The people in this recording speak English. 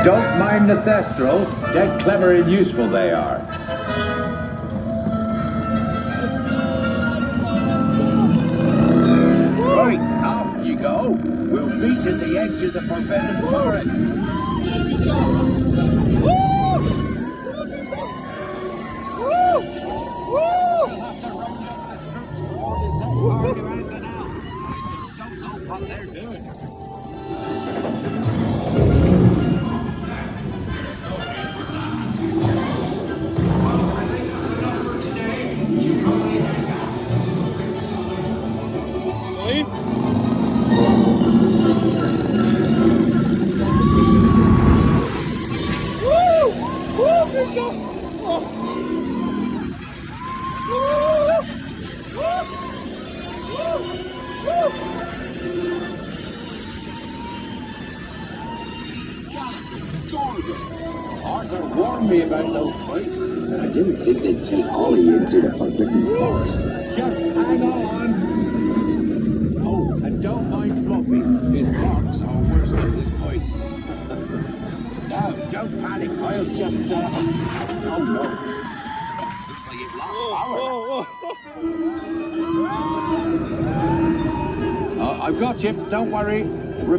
Don't mind the thestrals. Dead clever and useful they are. Right, off you go. We'll meet at the edge of the forbidden forest. Arthur warned me about those bikes. I didn't think they'd take Ollie into the forbidden forest. Just hang on. Oh, and don't mind Fluffy. His marks are worse than his bites. No, don't panic. I'll just, oh no. Looks like it lost power. I've got you. Don't worry.